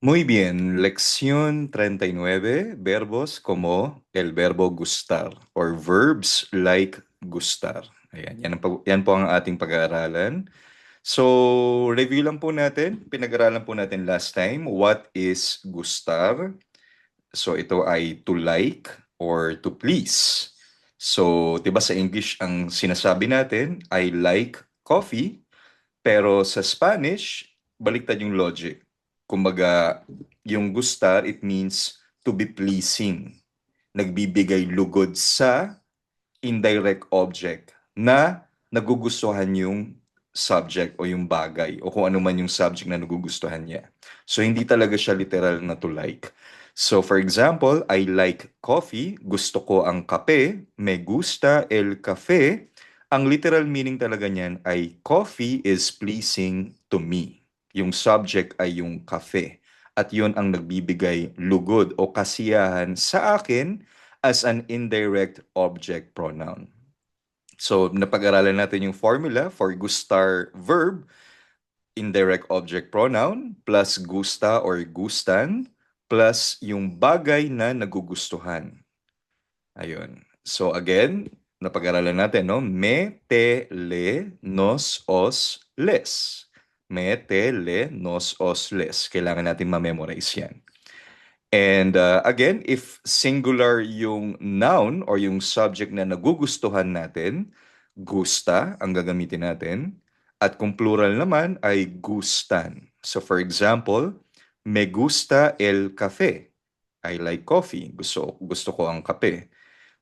Muy bien, lección 39, verbos como el verbo gustar or verbs like gustar. Ayan, yan po ang ating pag-aaralan. So, review lang po natin. Pinag-aralan po natin last time. What is gustar? So, ito ay to like or to please. So, 'di ba sa English ang sinasabi natin, I like coffee. Pero sa Spanish, baliktad yung logic. Kumbaga, yung gustar, it means to be pleasing. Nagbibigay lugod sa indirect object na nagugustuhan yung subject o yung bagay o kung ano man yung subject na nagugustuhan niya. So, hindi talaga siya literal na to like. So, for example, I like coffee. Gusto ko ang kape. Me gusta el café. Ang literal meaning talaga niyan ay coffee is pleasing to me. Yung subject ay yung kafe. At yun ang nagbibigay lugod o kasiyahan sa akin as an indirect object pronoun. So, napag-aralan natin yung formula for gustar verb, indirect object pronoun, plus gusta or gustan, plus yung bagay na nagugustuhan. Ayun. So, again, napag-aralan natin, no? Me, te, le, nos, os, les. Me, te, le, nos, os, les. Kailangan natin ma-memorize yan. And again, if singular yung noun or yung subject na nagugustuhan natin, gusta ang gagamitin natin. At kung plural naman ay gustan. So for example, me gusta el café. I like coffee. Gusto ko ang kape.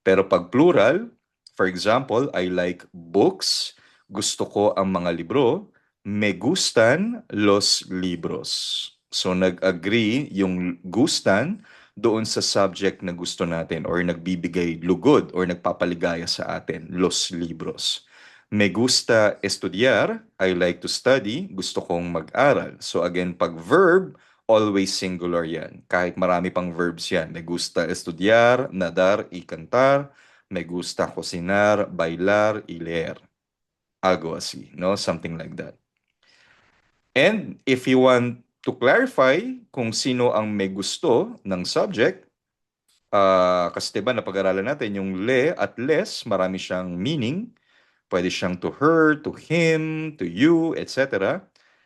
Pero pag plural, for example, I like books. Gusto ko ang mga libro. Me gustan los libros. So nag-agree yung gustan doon sa subject na gusto natin or nagbibigay lugod or nagpapaligaya sa atin, los libros. Me gusta estudiar, I like to study, gusto kong mag-aral. So again, pag verb, always singular yan. Kahit marami pang verbs yan. Me gusta estudiar, nadar, y cantar. Me gusta cocinar, bailar, y leer. Algo así, no? Something like that. And if you want to clarify kung sino ang may gusto ng subject, kasi diba napag-aralan natin yung le at les, marami siyang meaning. Pwede siyang to her, to him, to you, etc.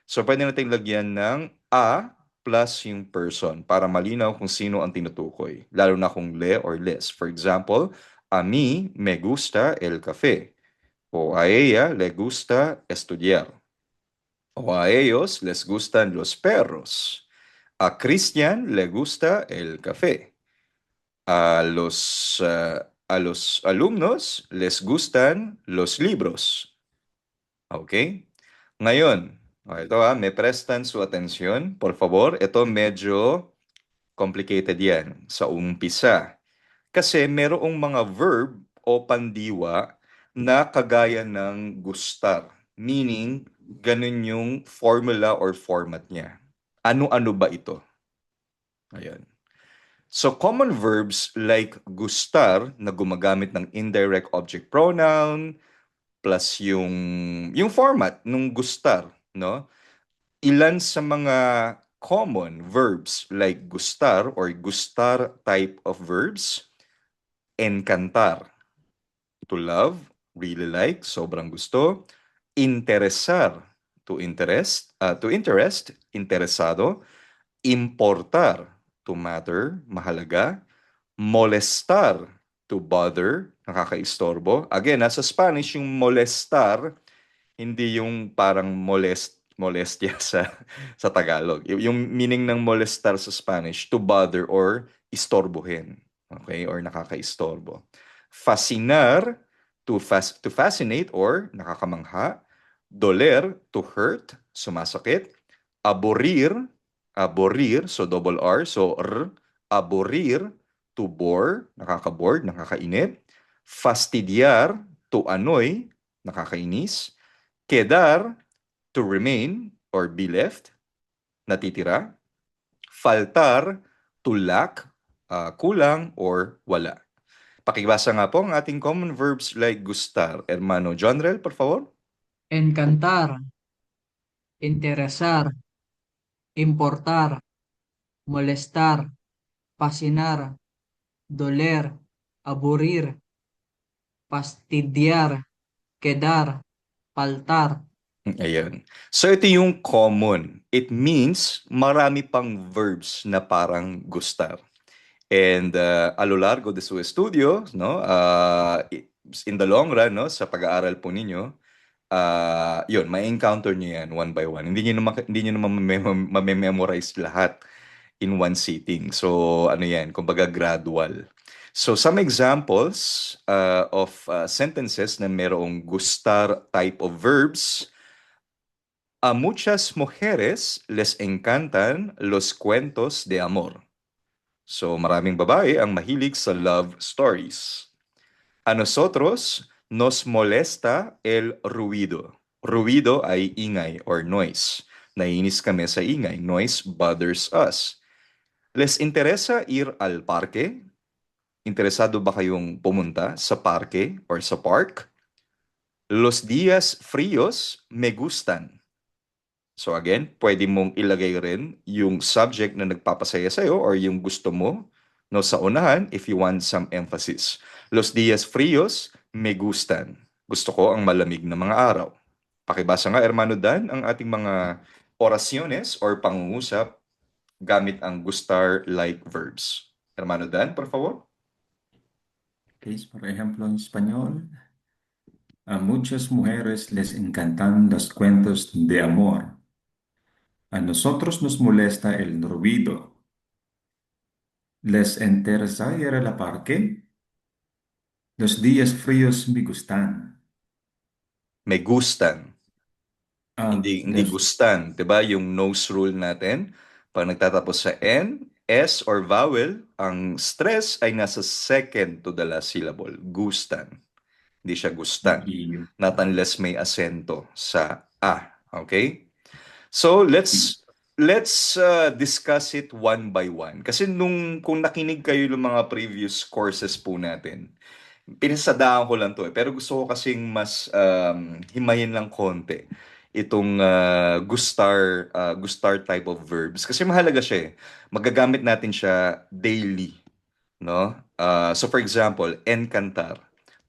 So pwede nating lagyan ng a plus yung person para malinaw kung sino ang tinutukoy, lalo na kung le or les. For example, a mí me gusta el café o a ella le gusta estudiar o a ellos les gustan los perros. A Christian le gusta el café. A los alumnos les gustan los libros. Okay? Ngayon, ito me prestan su atensyon, por favor. Ito medyo complicated yan sa umpisa. Kasi merong mga verb o pandiwa na kagaya ng gustar. Meaning, ganun yung formula or format niya. Ano-ano ba ito? Ayan. So, common verbs like gustar na gumagamit ng indirect object pronoun plus yung format nung gustar, no? Ilan sa mga common verbs like gustar or gustar type of verbs, encantar, to love, really like, sobrang gusto, interesar, to interest, interesado, importar, to matter, mahalaga, molestar, to bother, nakakaistorbo. Again, nasa Spanish yung molestar, hindi yung parang molestia sa Tagalog. Yung meaning ng molestar sa Spanish, to bother or istorbohin. Okay? Or nakakaistorbo. Fascinar, to fascinate or nakakamangha. Doler, to hurt, sumasakit. Aburrir, so double R, so aburrir, to bore, nakaka-bored, nakakainip. Fastidiar, to annoy, nakakainis. Quedar, to remain or be left, natitira. Faltar, to lack, kulang or wala. Pakibasa nga po ang ating common verbs like gustar. Hermano Jonrel, por favor. Encantar, interesar, importar, molestar, fascinar, doler, aburrir, fastidiar, quedar, faltar. Ayan. So ito yung common. It means marami pang verbs na parang gustar. And a lo largo de su estudio, no, in the long run, no, sa pag-aaral po ninyo, yun, ma-encounter nyo yan one by one. Hindi nyo naman mamemorize lahat in one sitting. So, ano yan, kumbaga gradual. So, some examples of sentences na merong gustar type of verbs. A muchas mujeres les encantan los cuentos de amor. So, maraming babae ang mahilig sa love stories. A nosotros nos molesta el ruido. Ruido ay ingay or noise. Naiinis kami sa ingay. Noise bothers us. Les interesa ir al parque? Interesado ba kayong pumunta sa parke or sa park? Los días fríos me gustan. So again, pwede mong ilagay rin yung subject na nagpapasaya sa'yo or yung gusto mo no, sa unahan if you want some emphasis. Los días fríos me gustan. Gusto ko ang malamig na mga araw. Pakibasa nga, Hermano Dan, ang ating mga oraciones or pangungusap gamit ang gustar-like verbs. Hermano Dan, por favor. Ok, por ejemplo, en español, a muchas mujeres les encantan los cuentos de amor. A nosotros nos molesta el ruido. ¿Les interesa ir a la parque? Los días fríos me gustan. Me gustan. Ah, Hindi gustan, 'di ba? Yung nose rule natin, pag nagtatapos sa N, S or vowel, ang stress ay nasa second to the last syllable. Gustan. Hindi siya gustan. y, Not unless may asento sa A. Okay? So y- let's discuss it one by one. Kasi kung nakinig kayo ng mga previous courses po natin, pinasadaan ko lang 'to, eh, pero gusto ko kasing mas, himayin lang konti itong, gustar type of verbs kasi mahalaga siya, eh. Magagamit natin siya daily, 'no? So for example, encantar,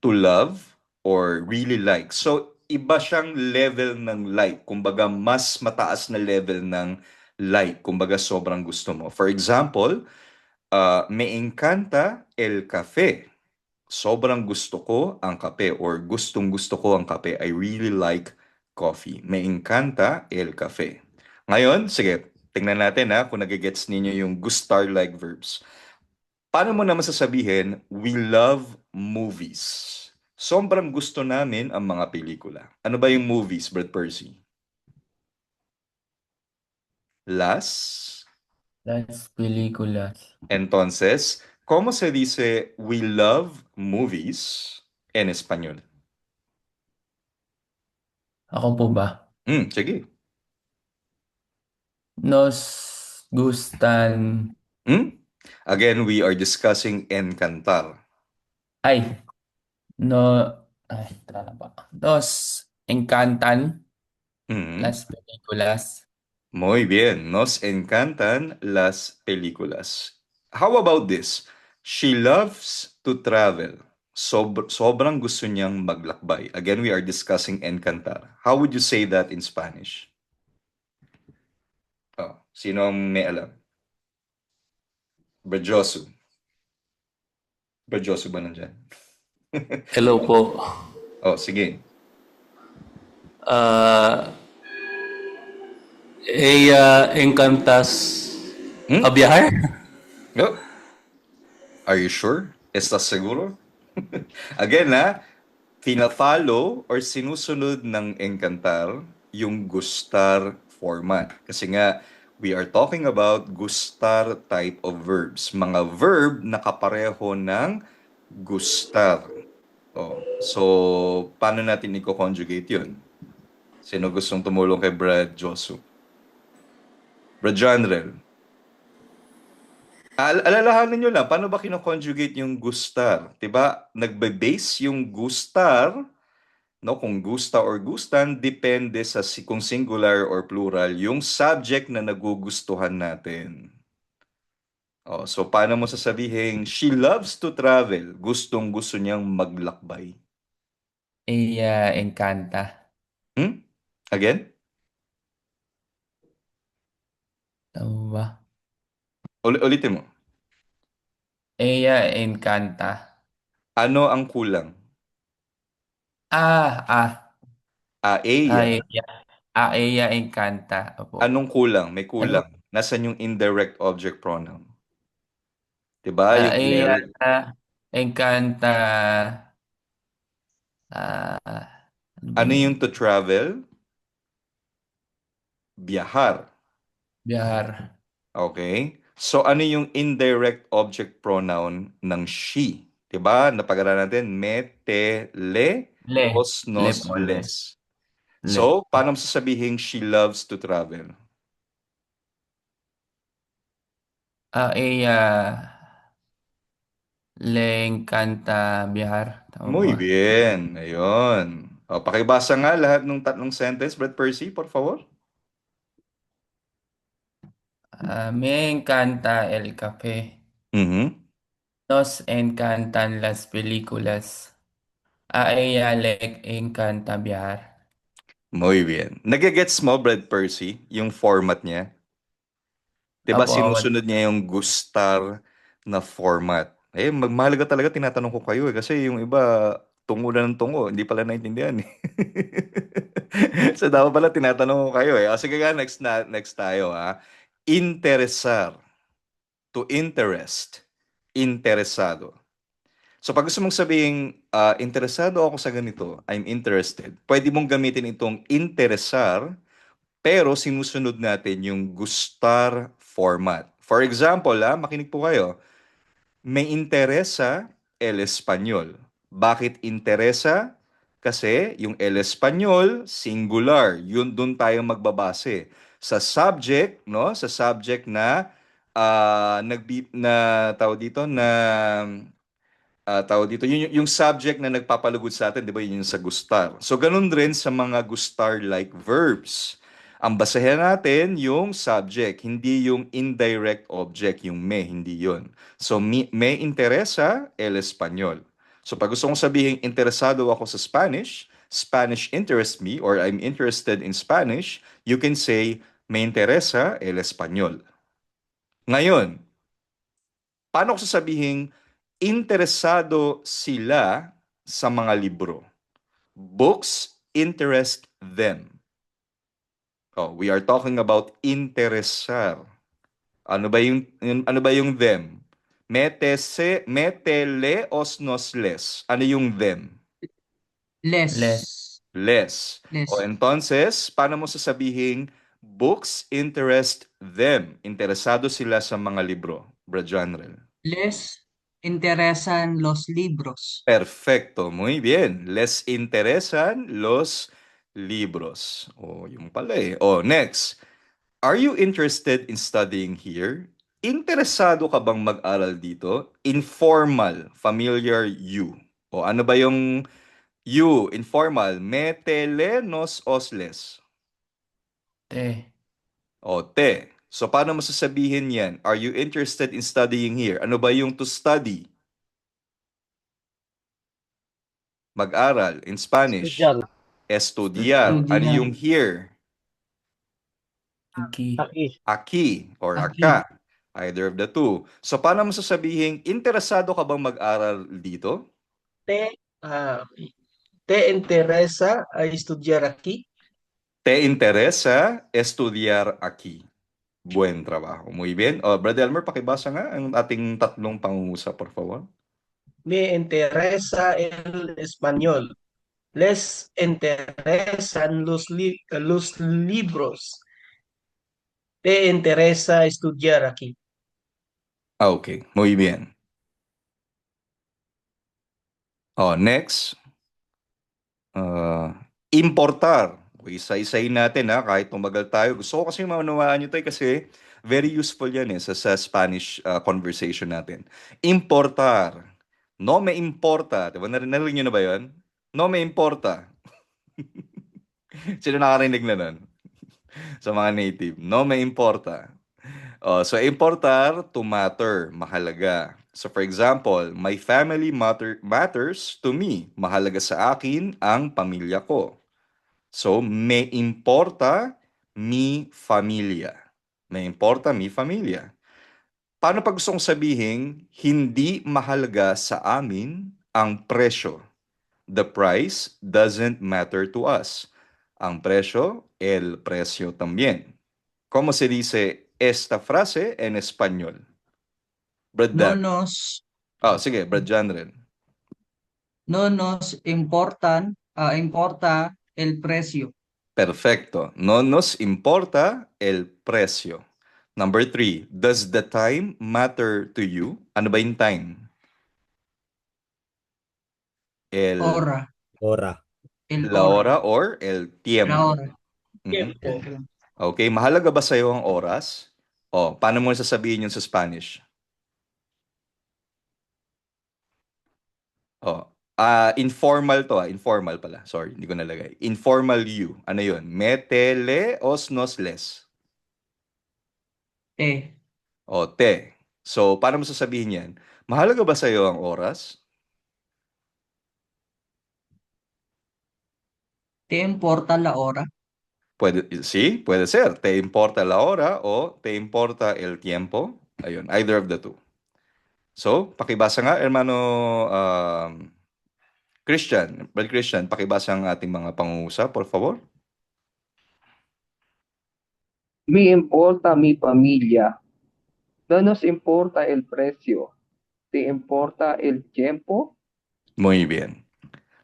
to love or really like. So iba siyang level ng like, kumbaga mas mataas na level ng like, kumbaga sobrang gusto mo. For example, me encanta el café. Sobrang gusto ko ang kape or gustong-gusto ko ang kape. I really like coffee. Me encanta el cafe. Ngayon, sige, tingnan natin ha kung nagigets ninyo yung gustar-like verbs. Paano mo naman sasabihin, we love movies? Sobrang gusto namin ang mga pelikula. Ano ba yung movies, Brad Percy? Las. Las películas. Entonces, ¿cómo se dice we love movies en español? Ako po ba? Sige. Nos gustan. Hmm? Again, we are discussing Encantar. Ay, no. Ay, tara na ba? Nos encantan Hmm. las películas. Muy bien. Nos encantan las películas. How about this? She loves to travel. Sobrang gusto niyang maglakbay. Again, we are discussing Encantar. How would you say that in Spanish? Oh, sino ang may alam? Brajosu. Brajosu ba nandyan? Hello po. Oh, sige. Ah, ella encantas Hmm? a viajar. Oh, are you sure? ¿Estás seguro? Again, fina-follow or sinusunod ng Encantar yung gustar format. Kasi nga, we are talking about gustar type of verbs. Mga verb na kapareho ng gustar. Oh, so, paano natin i-conjugate yun? Sino gustong tumulong kay Brad Josu? Brad Janrel. Alalahanin nyo lang, paano ba kino-conjugate yung gustar? 'Di ba? Nagbe-base yung gustar, no, kung gusta or gustan, depende sa kung singular or plural, yung subject na nagugustuhan natin. Oh, so paano mo sasabihin, she loves to travel. Gustong-gusto niyang maglakbay. Ella encanta. Hmm? Again? Tama ba? Ulitin mo. Ella encanta. Ano ang kulang? Ah, ah. A ella. Ella. Ella encanta. Opo. Anong kulang? May Ano? kulang. Nasaan yung indirect object pronoun? 'Di ba? Yung Ella encanta. Ano ba ano yun? yung to travel? Biyahar. Bihar. Okay? So ano yung indirect object pronoun ng she? 'Di ba? Napag-aralan natin me, te, le, Le. os, Le nos, po, le. les. Le. So, paano mo sasabihin she loves to travel? Ella le encanta viajar. Tama Muy ba? bien. Ayun. O, pakibasa nga lahat ng tatlong sentence, Brad Percy, por favor. Me encanta el café. Mhm. Nos encantan las películas. A ella le encanta viajar. Muy bien. Nagigets mo, Brad Percy, yung format niya? 'Di ba Opo, sinusunod niya yung gustar na format? Eh, magmahalaga talaga tinatanong ko kayo eh, kasi yung iba tungo na ng tungo, hindi pala naintindihan eh. So dapat pala tinatanong ko kayo eh. O sige nga, next tayo ha. Interesar, to interest, interesado. So pag gusto mong sabihing interesado ako sa ganito, I'm interested, pwede mong gamitin itong interesar pero sinusunod natin yung gustar format. For example, makinig po kayo. Me interesa el español. Bakit interesa? Kasi yung el español, singular. Yun dun tayo magbabase. Sa subject, no? Sa subject na na tawag dito na tawag dito, yung subject na nagpapalugod sa atin, di ba, yun yung sa gustar. So, ganun rin sa mga gustar-like verbs. Ang basehan natin yung subject, hindi yung indirect object, yung me, hindi yun. So, me interesa el español. So, pag gusto kong sabihin, interesado ako sa Spanish, Spanish interests me, or I'm interested in Spanish, you can say, me interesa el español. Ngayon, paano ko sasabihin interesado sila sa mga libro? Books interest them. Oh, we are talking about interesar. Ano ba yung them? Metele os nos les. Ano yung them? les. Les. Les. O Les. entonces, paano mo sasabihin books interest them? Interesado sila sa mga libro, Brad Janrel. Les interesan los libros. Perfecto, muy bien. Les interesan los libros. Oh, yung pala eh. Oh, next. Are you interested in studying here? Interesado ka bang mag-aral dito? Informal, familiar you. O ano ba yung you, informal? Metele nos osles. Te. O te. So paano mo sasabihin yan? Are you interested in studying here? Ano ba yung to study? Mag-aral in Spanish. Estudiar. Estudiar. Ano Estudiar. yung here? Aquí. Aquí. Aquí or Aquí. aka. Either of the two. So, paano mo sasabihin, interesado ka bang mag-aral dito? ¿Te, ah, ¿te interesa estudiar aquí? Te interesa estudiar aquí. Buen trabajo. Muy bien. Brother Elmer, pakibasa nga ang ating tatlong pangungusap, por favor. Me interesa el español. Les interesan los libros. ¿Te interesa estudiar aquí? Okay, muy bien. Next. Importar. Isa-isayin natin kahit tumagal tayo. Gusto ko kasi maunawaan nyo tayo kasi very useful yan sa Spanish conversation natin. Importar. No me importa. Diba? Narinig nyo na ba yun? No me importa. Sino nakarinig na nun? Sa mga native. No me importa. So importar, to matter, mahalaga. So for example, my family matters to me. Mahalaga sa akin ang pamilya ko. So, me importa mi familia. Me importa mi familia. Paano pag gusto kong sabihin, hindi mahalaga sa amin ang presyo? The price doesn't matter to us. Ang presyo, el precio también. ¿Cómo se dice esta frase en español? Brad No Dan. nos, Sige, Brad Jan rin. no nos importa el precio. Perfecto. No nos importa el precio. Number 3, does the time matter to you? Ano ba yung time? Hora, el La hora hora, or el la tiempo. hora. Mhm. Tiempo. Okay, mahalaga ba sa'yo ang oras? Paano mo sasabihin yun sa Spanish? Informal to informal pala. Sorry, hindi ko nalagay. Informal you. Ano yun? Metele os nos les. Te, Te. So, paano mo sasabihin yan? Mahalaga ba sa'yo ang oras? ¿te importa la hora? Sí, puede ser. ¿Te importa la hora o te importa el tiempo? Ayun, either of the two. So, pakibasa nga, hermano Christian. Brother Christian, pakibasa ang ating mga pangungusap, por favor. Me importa mi familia. No nos importa el precio. ¿Te importa el tiempo? Muy bien.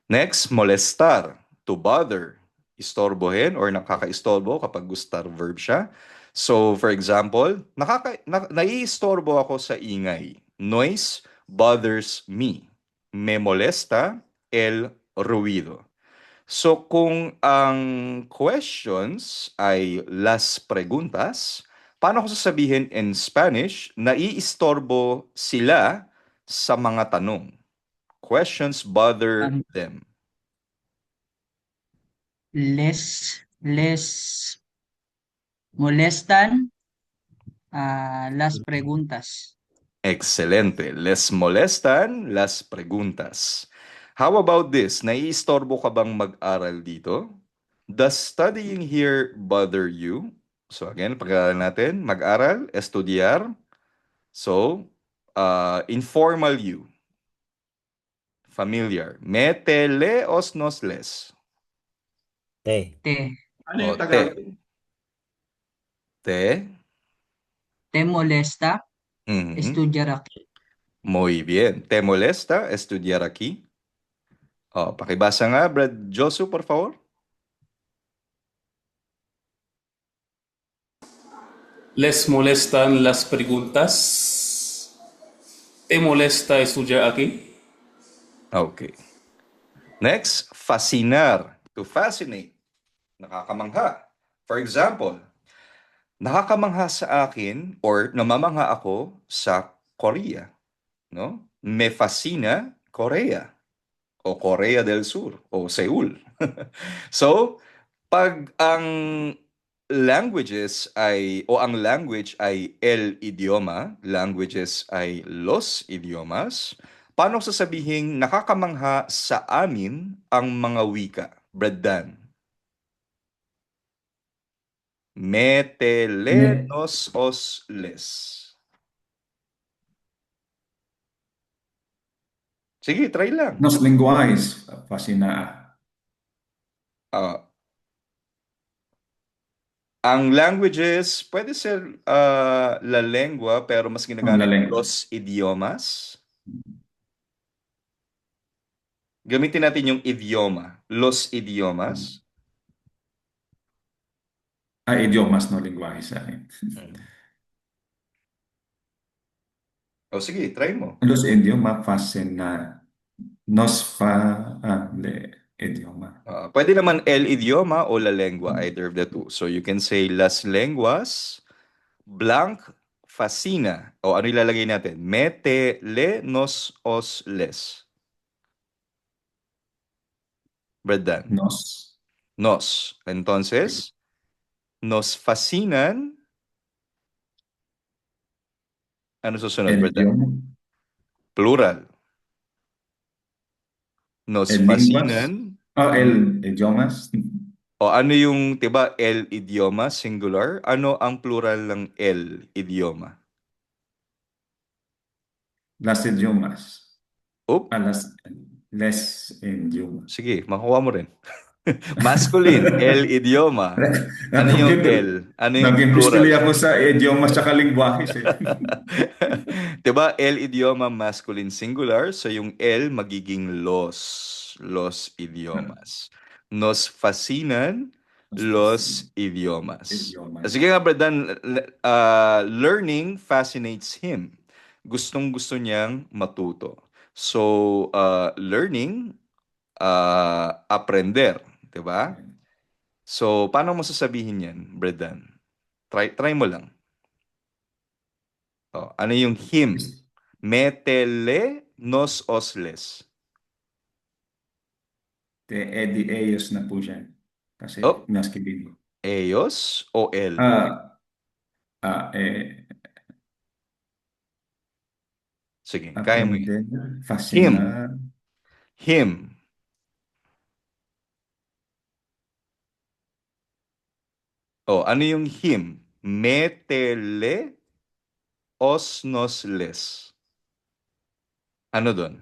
Next, molestar, to bother, istorbohin or nakakaistorbo kapag gustar verb siya. So, for example, naiistorbo ako sa ingay. Noise bothers me. Me molesta el ruido. So, kung ang questions ay las preguntas, paano ko sasabihin in Spanish, naiistorbo sila sa mga tanong? Questions bother them. Les molestan las preguntas. Excelente. Les molestan las preguntas. How about this? Naiistorbo ka bang mag-aral dito? Does studying here bother you? So again, pag-aaralan natin, mag-aral, estudiar. So, informal you. Familiar. Metele os nos les. Te, Ano yung Te. Tagalog? Te. te molesta Mhm. estudiar aquí. Muy bien. ¿Te molesta estudiar aquí? Pakibasa nga, Brad Josu, por favor. ¿Les molestan las preguntas? ¿Te molesta estudiar aquí? Okay. Next, fascinar. To fascinate. Nakakamangha. For example, nakakamangha sa akin or namamangha ako sa Korea. No? Me fascina Korea. O Korea del Sur. O Seoul. So, pag ang ang language ay el idioma, languages ay los idiomas, paano sasabihin nakakamangha sa amin ang mga wika? Brad Dan. Metelenos os les. Sige, try lang. Nos lenguajes fascina. Ang languages, pwede ser la lengua, pero mas La ginagamit lengua. los idiomas. Gamitin natin yung idioma. Los idiomas. Idiomas, no lenguajes. Sige, try mo. Los idiomas fascina. De idioma. Pwede naman el idioma o la lengua, either of the two. So you can say las lenguas blank fascina. O ano ilalagay natin? Metele nos os les. Bredan. Nos. Nos. Entonces, nos fascinan Ano susunod, El Bredan? idioma, Plural. Nos el lenguas, fascinan. el idiomas, O ano yung, 'di ba, el idioma singular? Ano ang plural ng el idioma? las idiomas, Oop, les idiomas. sige, makuha mo rin. Masculine, el idioma. Ano yung el? Ano yung Nag-impis tuloy plural? ako sa idiomas tsaka lingwahes eh. 'Di ba, el idioma masculine singular, so yung el magiging los idiomas. Nos fascinan los idiomas. Idiomas. Sige nga, Bredan, learning fascinates him. Gustong-gusto niyang matuto. So, learning, aprender, 'di ba? So, paano mo sasabihin 'yan, Bredan? Try mo lang. Oh, ano yung him? Metele nos osles. Edi ellos na po siya. Kasi Oh, masculine. ellos o el? Ah, ah, eh, Sige, kaya mo yan. aprender, Him. fascinar, Him. Oh, ano yung him? Metele osnosles. Ano doon,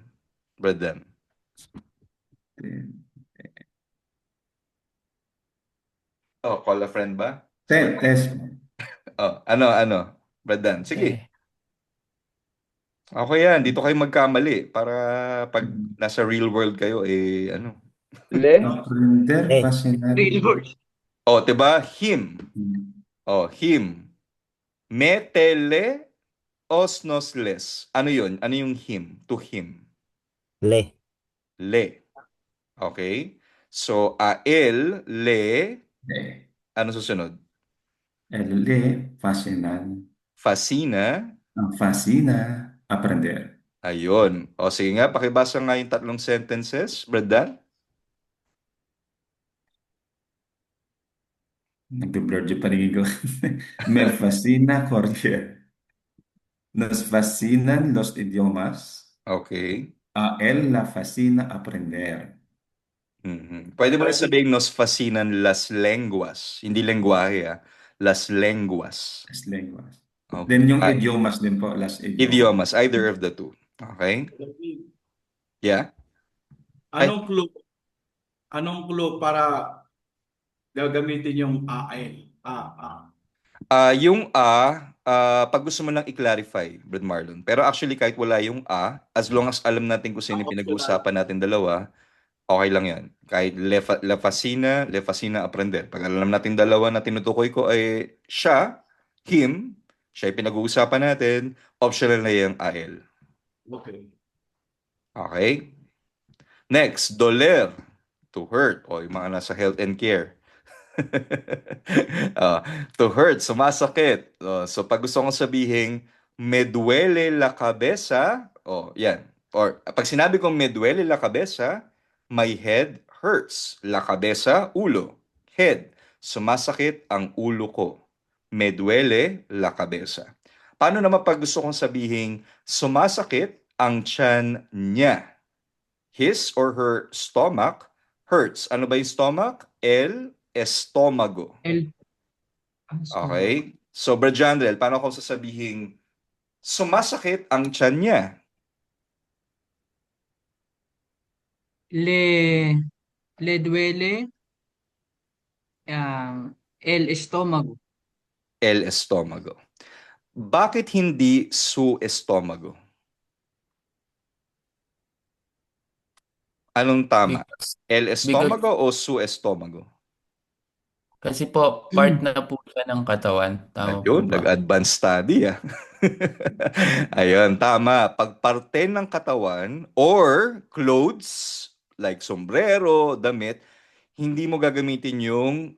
Bredan? eh, Oh, call a friend ba? test, Oh, ano? Bredan, sige. Te. Okay yan, dito kayo magkamali para pag nasa real world kayo, ano. Le, aprender, fascinar, Real world. Oh, 'di ba? Him. Oh, him. Metele osnosles. Ano yun? Ano yung him? To him. Le. Le. Okay? So, el, le, ano susunod? le, fascinar, Fascina. fascina, aprender. Ayun. O sige nga, pakibasa nga yung tatlong sentences, Bredan. Nag-blur yung paningin ko. Me fascina correr. Nos fascinan los idiomas. Okay. A él la fascina aprender. Pwede mo rin sabihin, nos fascinan las lenguas. Hindi lengguahe, Las lenguas. Las lenguas. Okay. Then yung idiomas din po, las idiomas. Idiomas, either of the two. Okay? Yeah? Anong clue para gagamitin yung AL? Yung pag gusto mo lang i-clarify, Brad Marlon. Pero actually, kahit wala yung as long as alam natin kung sino yung pinag-uusapan natin dalawa, okay lang yan. Kahit le fascina aprender. Pag alam natin dalawa na tinutukoy ko ay siya, him, siya yung pinag-uusapan natin, optional na yung AL. Okay. Okay? Next, doler, to hurt, o yung mga nasa health and care. To hurt, sumasakit. So pag gusto kong sabihin, me duele la cabeza, yan. Or pag sinabi kong me duele la cabeza, my head hurts. La cabeza, ulo. Head, sumasakit ang ulo ko. Me duele la cabeza. Paano naman pag gusto kong sabihin, sumasakit ang tiyan niya? His or her stomach hurts. Ano ba yung stomach? El estómago. Okay? So, Brajandrel, paano ko sasabihin, sumasakit ang tiyan niya? Le duele el estómago. El estómago. Bakit hindi su estómago? Anong tama? El estómago o su estómago? Kasi po, part na po siya ng katawan. Tama po Ayun, ba? nag-advance study Ayun, tama. Pag parte ng katawan or clothes like sombrero, damit, hindi mo gagamitin yung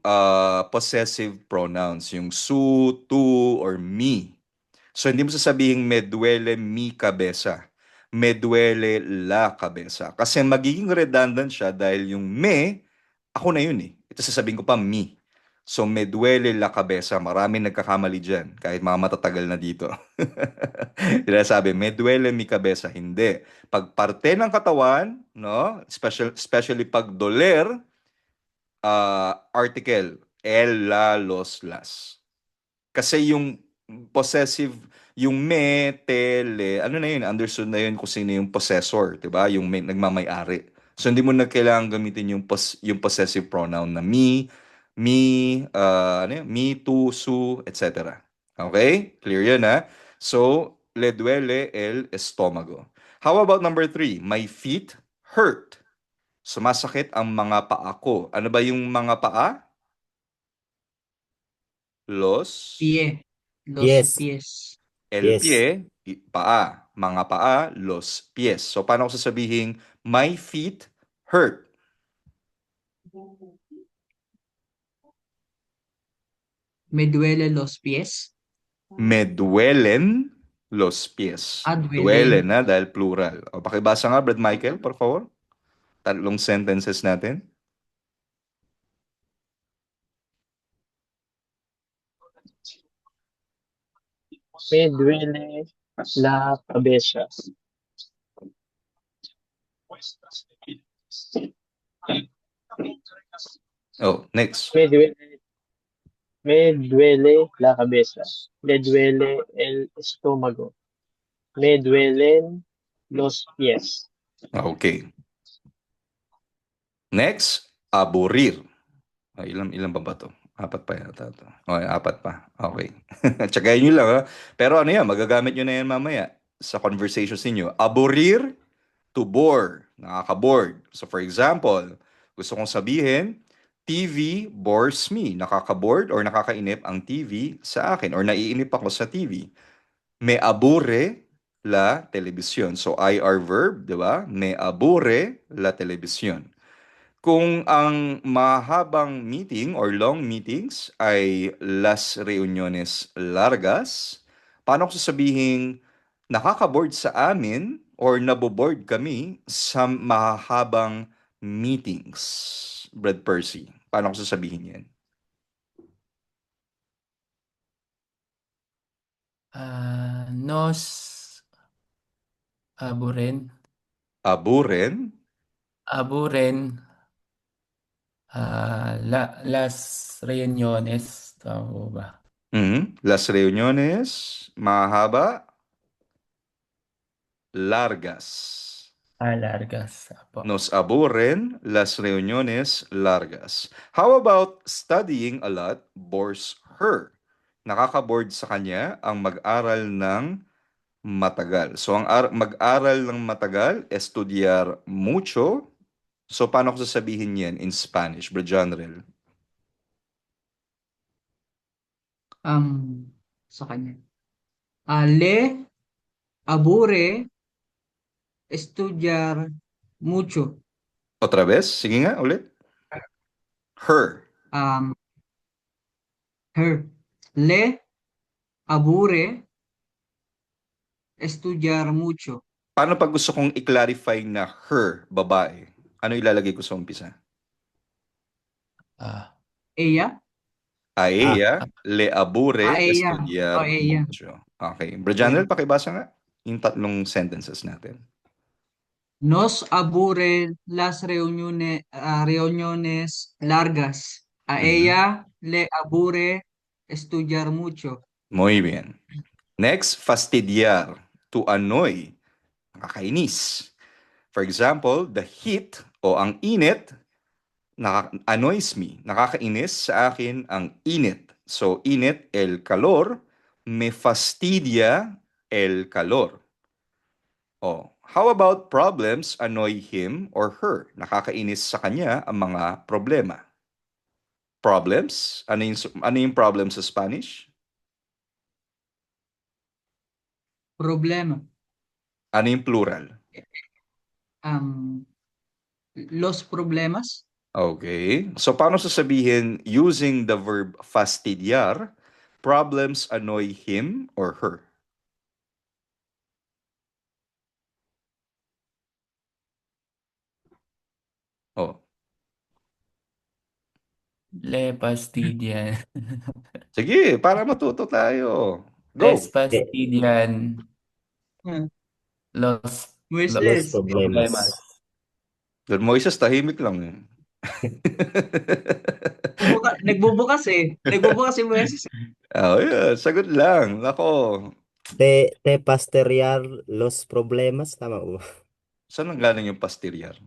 possessive pronouns, yung su, tu, or mi. So hindi mo sasabihin me duele mi cabeza. Me duele la cabeza. Kasi magiging redundant siya dahil yung me, ako na yun eh. Ito sasabihin ko pa mi. So, me duele la cabeza. Maraming nagkakamali dyan, kahit mga matatagal na dito. Sinasabi, me duele mi cabeza. Hindi. Pag parte ng katawan, no? Especially pag doler, article, el, la, los, las. Kasi yung possessive, yung me, tele, ano na yun, understood na yun kung sino yung possessor, 'di ba? Yung nagmamay-ari. So hindi mo na kailangan gamitin yung possessive pronoun na ano yun, me, tu, su, etc. Okay? Clear yun, ha? So, le duele el estómago. How about number 3? My feet hurt. Sumasakit ang mga paa ko. Ano ba yung mga paa? Los. Pie. Los Yes. pies. El Yes. pie, paa. Mga paa, los pies. So, paano ko sasabihin, my feet hurt? Me duele los pies. Me duelen los pies. Duelen. Duelen, na dahil plural. O, pakibasa nga, Brad Michael, por favor. Tatlong sentences natin. Me duele la cabeza. Oh, next. Me duele la cabeza. Me duele el estómago. Me duelen los pies. Okay. Next, aburrir. Ay, ilan pa ba to? Apat pa yata to. Okay, apat pa. Okay. Tsagayin nyo lang, ha? Pero ano yan, magagamit nyo na yan mamaya sa conversations ninyo. Aburrir, to bore. Nakaka-bored. So for example, gusto kong sabihin, TV bores me. Nakaka-bored or nakakainip ang TV sa akin or naiinip ako sa TV. Me aburre la televisión. So IR verb, di ba? Me aburre la televisión. Kung ang mahabang meeting or long meetings ay las reuniones largas, paano ko sasabihin nakaka-board sa amin or naboboard kami sa mahabang meetings? Brad Percy, paano ko sasabihin yan? Nos aburen. Aburen, Las reuniones. Tama po ba? las reuniones mahaba, largas. Largas. Apo. Nos aburren las reuniones largas. How about studying a lot bores her? Nakaka-bored sa kanya ang mag-aral ng matagal. So, ang mag-aral ng matagal, estudiar mucho. So, paano ko sasabihin yan in Spanish, Bro General? Sa kanya. Le aburre estudiar mucho. Otra vez? Sige nga, ulit. Her. Her. Le aburre estudiar mucho. Paano pag gusto kong i-clarify na her, babae? Ano ilalagay ko sa umpisa? Ella. A ella le aburre A ella. estudiar Ella. mucho. Okay. Bro Janel, pakibasa nga yung tatlong sentences natin. Nos aburren las reuniones largas. A ella le aburre estudiar mucho. Muy bien. Next, fastidiar. To annoy. Nakakainis. For example, the heat o ang init annoys me. Nakakainis sa akin ang init. So, init, el calor. Me fastidia el calor. Oh, how about problems annoy him or her? Nakakainis sa kanya ang mga problema. Problems? Ano yung problem sa Spanish? Problema. Ano yung plural? Los problemas. Okay. So, paano sasabihin using the verb fastidiar, problems annoy him or her? Oh. Le fastidian. Sige, para matuto tayo. Les Go! fastidian Hmm. los Los Moises, problemas. Don Moises, tahimik lang. nagbubukas eh. Nagbubukas si Moises. Yeah, sagot lang. Nako, Te pasterear los problemas, tama po ba? saan nang galing yung pastilyar?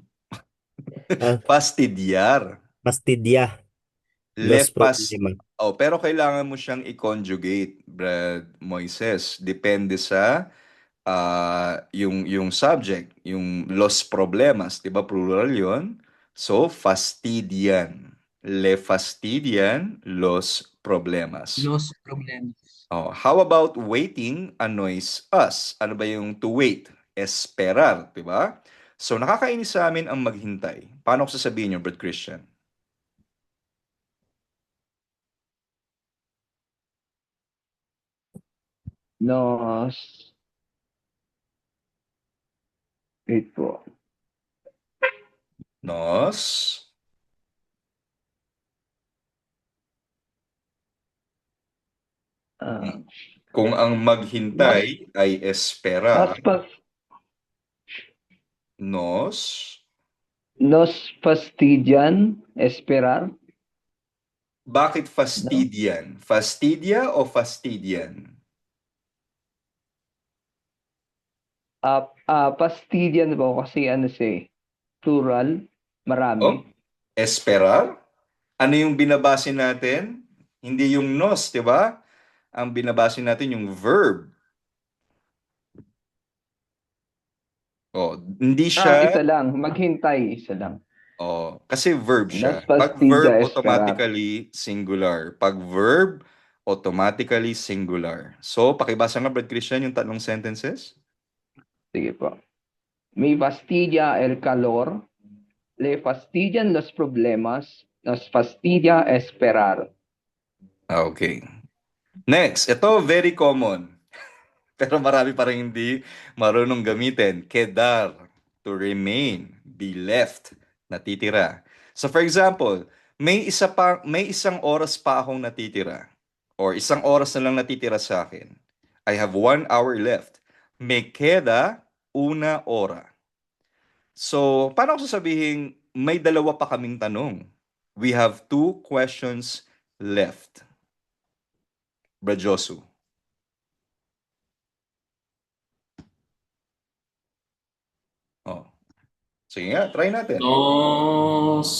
Ah, Pastidyar. fastidia los Lepas. problemas. Oh, pero kailangan mo siyang i-conjugate, Brad Moises. Depende sa yung subject, yung los problemas, 'di ba plural 'yon? So, fastidian. Le fastidian los problemas. Los problemas. Oh, how about waiting annoys us? Ano ba yung to wait? Esperar, 'di ba? So, nakakainis sa amin ang maghintay. Paano ko sasabihin yung Brad Christian? Nos, wait po. Nos Ah, kung ang maghintay ay espera, nos, pas, nos nos fastidian esperar. bakit fastidian? Fastidia o fastidian? Fastidian po kasi ano siya, plural, marami. Oh, esperar? Ano yung binabase natin? Hindi yung nos, di ba? Ang binabase natin yung verb. Oh, hindi siya. Isa lang, maghintay, isa lang. Oh, kasi verb siya. Nos Pag fastidia verb, esperar. automatically singular. Pag verb, automatically singular. So, pakibasa nga, Brad Christian, yung tatlong sentences. Sige po. Me fastidia el calor, le fastidian los problemas, nos fastidia esperar. Okay. Next, ito very common. Pero marami pa rin hindi marunong gamitin. Quedar, to remain, be left, natitira. So for example, may isang oras pa akong natitira or isang oras na lang natitira sa akin. I have 1 hour left. Me queda una hora. So, paano ko sasabihin may dalawa pa kaming tanong? We have 2 questions left. Brajosu. Oh. Sige nga, try natin. Nos.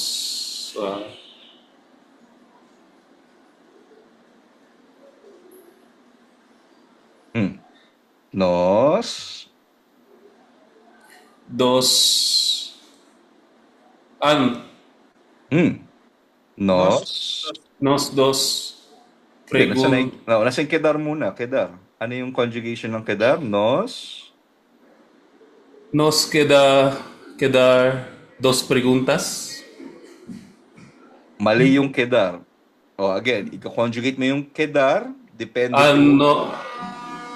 Nos. Dos. An. Nos. Nos dos. Hindi, Pregun. nasa yung kedar muna. Kedar. Ano yung conjugation ng kedar? Nos. Nos quedar dos preguntas. Mali yung kedar. Oh, again, i-conjugate mo yung kedar. Depende Ano.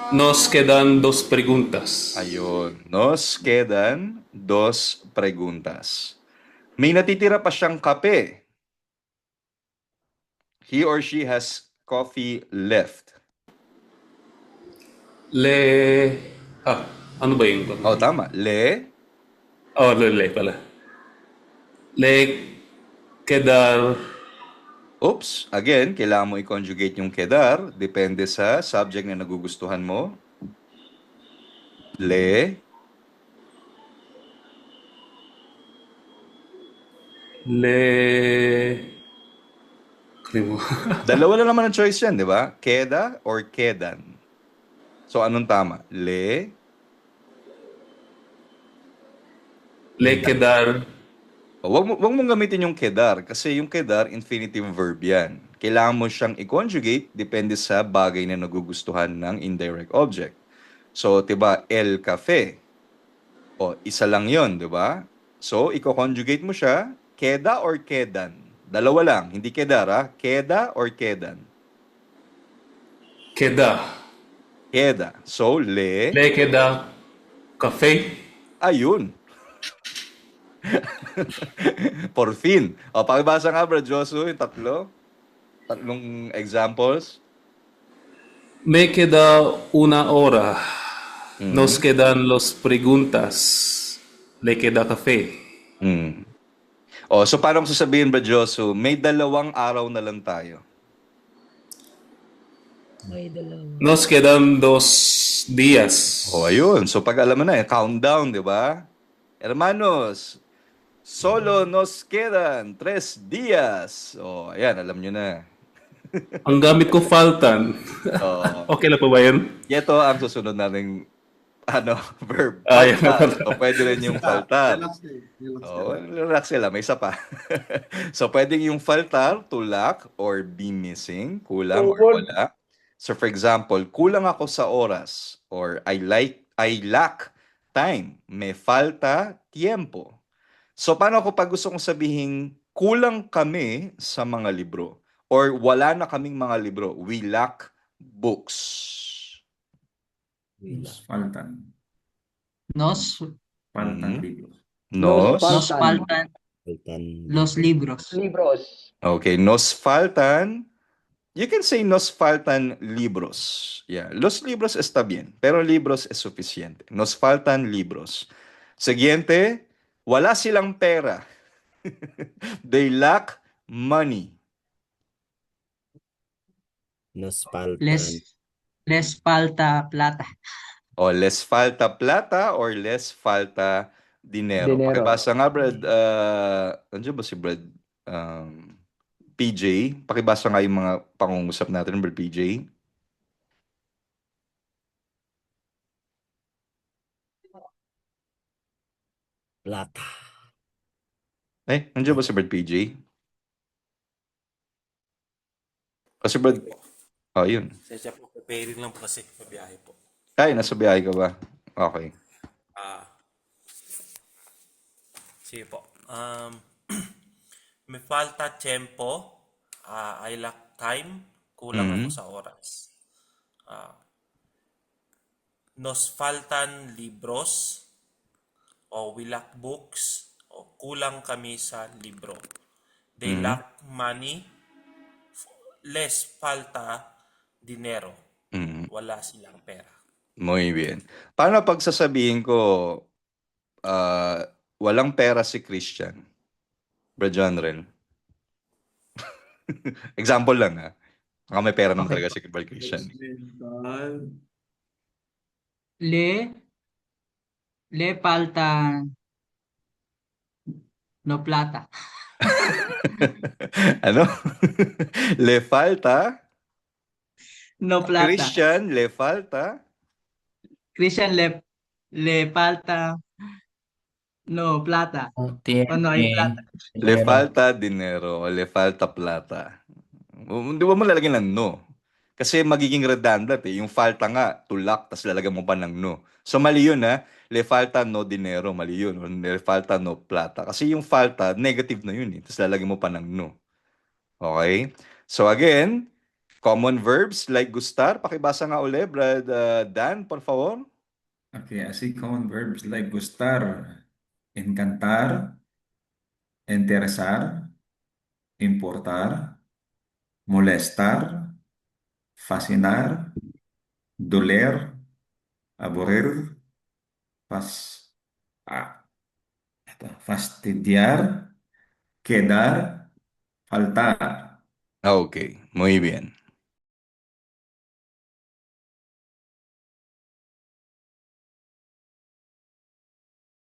Nos quedan dos preguntas. Ayun. Nos quedan dos preguntas. May natitira pa siyang kape. He or she has coffee left. Ano ba yung Oh, tama. Le pala. Le quedar Oops, again, kailangan mo i-conjugate yung kedar. Depende sa subject na nagugustuhan mo. Le. Dalawa na naman ang choice yan, di ba? Queda or quedan. So, anong tama? Le quedar. Wag mong gamitin yung kedar kasi yung kedar, infinitive verb yan. Kailangan mo siyang i-conjugate depende sa bagay na nagugustuhan ng indirect object. So, diba, el cafe. O, isa lang yon, diba? So, i-conjugate mo siya, queda or quedan. Dalawa lang, hindi kedar, ha? Queda or quedan. Queda. Queda. So, Le queda cafe. Ayun. Por fin. O, pakibasa nga, Bro Josu, yung tatlo. tatlong examples. Me queda una hora. Nos Mhm. quedan los preguntas. Le queda café. Mm. So paano ko sasabihin ba, Josu? May 2 araw na lang tayo. May dalawa. Nos quedan 2 días. Ayun. So pag alam mo na, countdown, di ba? Hermanos, solo nos quedan 3 días. Ayan, alam nyo na. Ang gamit ko faltan. Okay lang po ba yun? Ito ang susunod nating verb. Yan na Faltar. pala. So pwede rin yung faltar. Relax din. Relax din. Relax sila, may isa pa. So pwedeng yung faltar, to lack or be missing, kulang or Forward. wala. So for example, kulang ako sa oras or I lack time. Me falta tiempo. So paano ako pag gusto kong sabihin kulang kami sa mga libro or wala na kaming mga libro? We lack books. Nos faltan. Nos, Faltan Mhm. libros. Nos. nos faltan Faltan los libros. Libros. Okay, nos faltan. You can say nos faltan libros. Yeah, los libros está bien, pero libros es suficiente. Nos faltan libros. Siguiente, wala silang pera. They lack money. Nos faltan. Les falta plata. O les falta plata or les falta dinero. Dinero. Pakibasa nga, Brad. Nandiyan ba si Brad PJ? Pakibasa nga yung mga pangungusap natin, Brad PJ. Plata. Nandiyan ba si Brad PJ? Kasi Brad, yun. Sensya po, preparing lang po kasi mabiyahe po. Nasa biyahe ka ba? Okay. Sige po. Me falta tiempo. I lack time. Kulang ako sa oras. Nos faltan libros. O we lack books. O kulang kami sa libro. They lack money. Les falta dinero. Wala silang pera. Muy bien. Paano pag sasabihin ko, walang pera si Christian? Brad John Rel. Example lang ha. Baka may pera naman talaga si Brad Christian. Le falta no plata. Ano? Le falta? No plata. Christian, le falta? Christian le falta no plata. Tiempo. O no hay plata. Le falta dinero o le falta plata. Hindi mo lalagyan ng no. Kasi magiging redundant eh. Yung falta nga, to lack, tapos lalagyan mo pa ng no. So mali yun ha. Le falta no dinero, mali yun. O le falta no plata. Kasi yung falta, negative na yun eh. Tapos lalagyan mo pa ng no. Okay? So again, common verbs like gustar. Pakibasa nga uli, Brad Dan, por favor. Okay, así common verbs like gustar, encantar, interesar, importar, molestar, fascinar, doler, aburrir, fastidiar, quedar, faltar. Okay, muy bien.